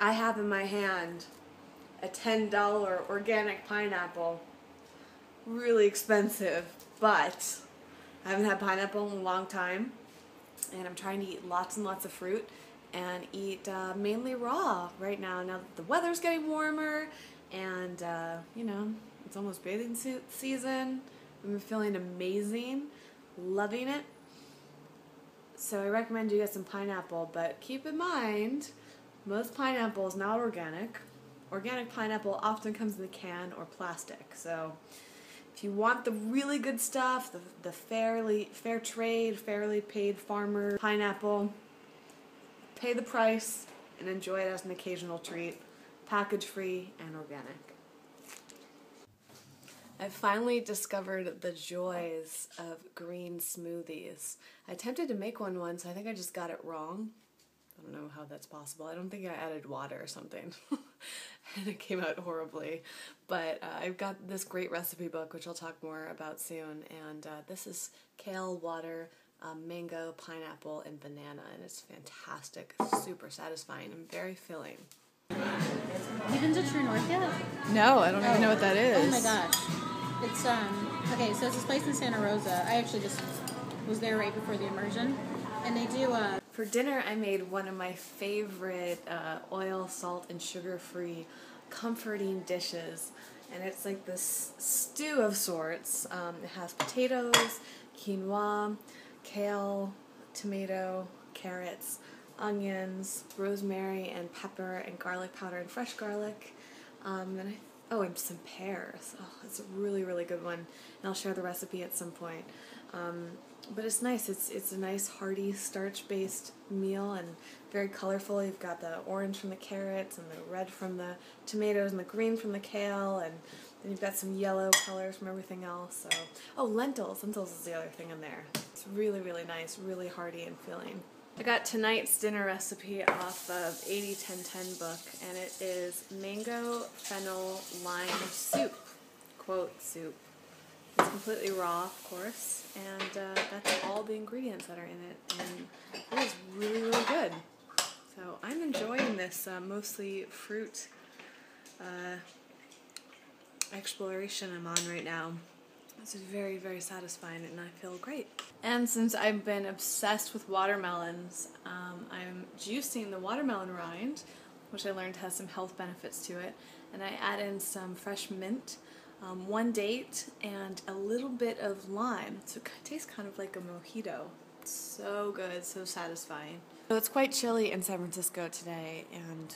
I have in my hand a $10 organic pineapple. Really expensive, but I haven't had pineapple in a long time, and I'm trying to eat lots and lots of fruit and eat mainly raw right now. Now that the weather's getting warmer and, you know, it's almost bathing suit season. I'm feeling amazing, loving it. So I recommend you get some pineapple, but keep in mind, most pineapple is not organic. Organic pineapple often comes in a can or plastic. So if you want the really good stuff, the fair trade, fairly paid farmer pineapple, pay the price and enjoy it as an occasional treat. Package free and organic. I finally discovered the joys of green smoothies. I attempted to make one once. I think I just got it wrong. I don't know how that's possible. I don't think I added water or something. And it came out horribly. But I've got this great recipe book, which I'll talk more about soon. And this is Kale Water, mango, pineapple, and banana. And it's fantastic. It's super satisfying and very filling. You been to True North yet? No, I don't even know what that is. Oh my gosh. It's, okay, so it's this place in Santa Rosa. I actually just was there right before the immersion. And they do, For dinner, I made one of my favorite oil, salt, and sugar-free comforting dishes. And it's like this stew of sorts. It has potatoes, quinoa, kale, tomato, carrots, onions, rosemary, and pepper, and garlic powder, and fresh garlic. And some pears. Oh, it's a really, really good one. And I'll share the recipe at some point. But it's nice. It's a nice, hearty, starch-based meal and very colorful. You've got the orange from the carrots and the red from the tomatoes and the green from the kale, and then you've got some yellow colors from everything else. So, oh, lentils. Lentils is the other thing in there. It's really, really nice, really hearty and filling. I got tonight's dinner recipe off of 80-10-10 book, and it is mango fennel lime soup. Quote, soup. It's completely raw, of course, and that's all the ingredients that are in it, and it is really, really good. So I'm enjoying this mostly fruit exploration I'm on right now. This is very, very satisfying, and I feel great. And since I've been obsessed with watermelons, I'm juicing the watermelon rind, which I learned has some health benefits to it, and I add in some fresh mint, 1 date, and a little bit of lime. So it tastes kind of like a mojito. It's so good, so satisfying. So it's quite chilly in San Francisco today, and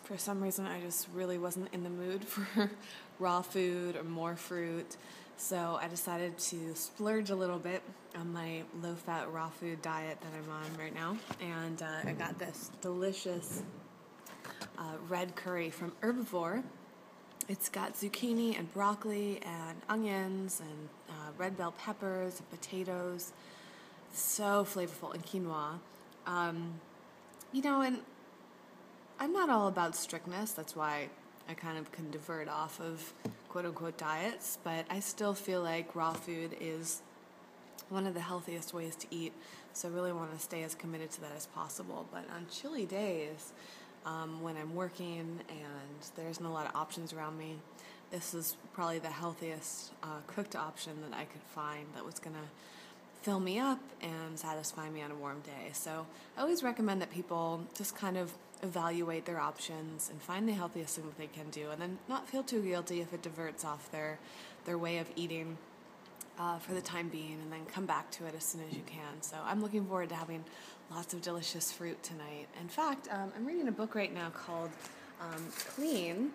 for some reason I just really wasn't in the mood for raw food or more fruit. So I decided to splurge a little bit on my low-fat raw food diet that I'm on right now. And I got this delicious red curry from Herbivore. It's got zucchini and broccoli and onions and red bell peppers and potatoes. So flavorful, and quinoa. You know, and I'm not all about strictness. That's why I kind of can divert off of quote-unquote diets, but I still feel like raw food is one of the healthiest ways to eat, so I really want to stay as committed to that as possible. But on chilly days, when I'm working and there isn't a lot of options around me, this is probably the healthiest cooked option that I could find that was going to fill me up and satisfy me on a warm day. So I always recommend that people just kind of evaluate their options and find the healthiest thing that they can do, and then not feel too guilty if it diverts off their way of eating for the time being, and then come back to it as soon as you can. So I'm looking forward to having lots of delicious fruit tonight. In fact, I'm reading a book right now called Clean,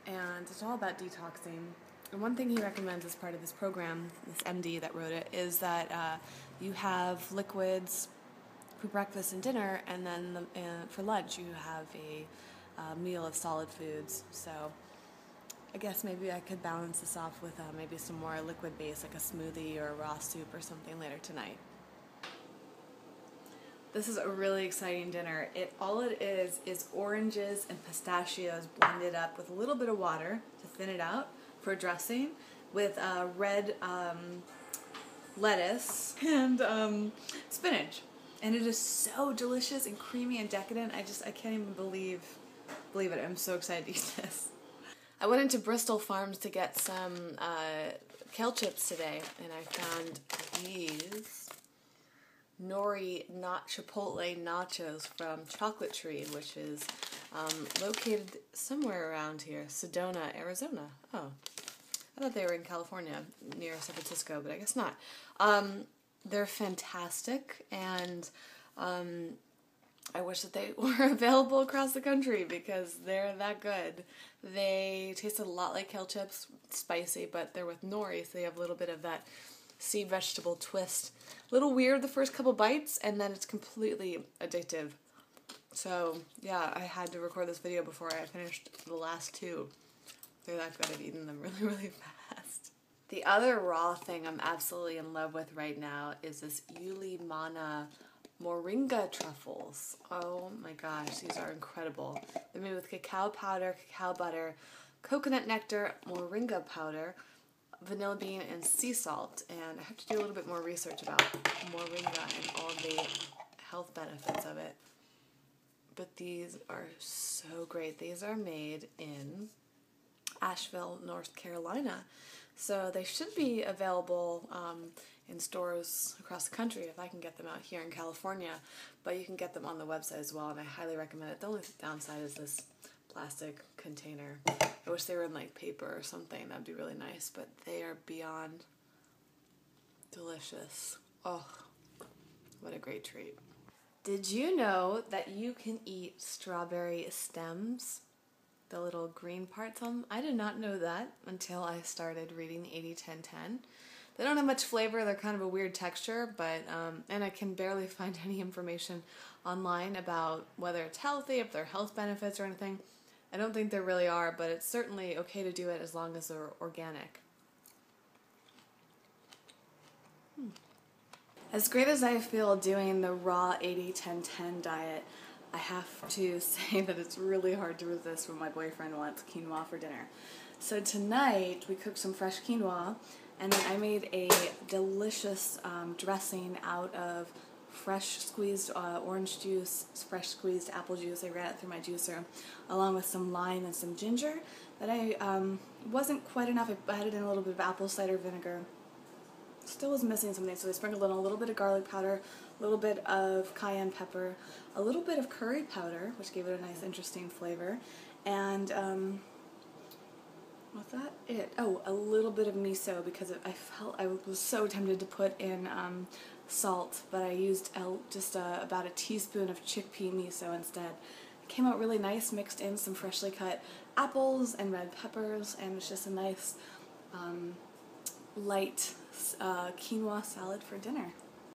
and it's all about detoxing. And one thing he recommends as part of this program, this MD that wrote it, is that you have liquids for breakfast and dinner, and then for lunch you have a meal of solid foods. So I guess maybe I could balance this off with maybe some more liquid base, like a smoothie or a raw soup or something later tonight. This is a really exciting dinner. All it is oranges and pistachios blended up with a little bit of water to thin it out for dressing, with red lettuce and spinach. And it is so delicious and creamy and decadent. I can't even believe it. I'm so excited to eat this. I went into Bristol Farms to get some kale chips today, and I found these nori chipotle nachos from Chocolate Tree, which is located somewhere around here, Sedona, Arizona. Oh, I thought they were in California, near San Francisco, but I guess not. They're fantastic, and I wish that they were available across the country because they're that good. They taste a lot like kale chips, spicy, but they're with nori, so they have a little bit of that sea vegetable twist. A little weird the first couple bites, and then it's completely addictive. So, yeah, I had to record this video before I finished the last two. They're that good. I've eaten them really, really fast. The other raw thing I'm absolutely in love with right now is this Yuli Mana Moringa truffles. Oh my gosh, these are incredible. They're made with cacao powder, cacao butter, coconut nectar, moringa powder, vanilla bean, and sea salt. And I have to do a little bit more research about moringa and all the health benefits of it. But these are so great. These are made in Asheville, North Carolina. So they should be available in stores across the country if I can get them out here in California. But you can get them on the website as well, and I highly recommend it. The only downside is this plastic container. I wish they were in like paper or something. That'd be really nice, but they are beyond delicious. Oh, what a great treat. Did you know that you can eat strawberry stems? The little green parts on them? I did not know that until I started reading 80-10-10. They don't have much flavor. They're kind of a weird texture, but and I can barely find any information online about whether it's healthy, if there are health benefits or anything. I don't think there really are, but it's certainly okay to do it as long as they're organic. As great as I feel doing the raw 80-10-10 diet, I have to say that it's really hard to resist when my boyfriend wants quinoa for dinner. So tonight we cooked some fresh quinoa, and then I made a delicious dressing out of fresh squeezed orange juice, fresh squeezed apple juice. I ran it through my juicer, along with some lime and some ginger. That wasn't quite enough. I added in a little bit of apple cider vinegar. Still was missing something, so I sprinkled in a little bit of garlic powder, a little bit of cayenne pepper, a little bit of curry powder, which gave it a nice, interesting flavor, and was that it? Oh, a little bit of miso because I was so tempted to put in salt, but I used just about a teaspoon of chickpea miso instead. It came out really nice, mixed in some freshly cut apples and red peppers, and it's just a nice light quinoa salad for dinner.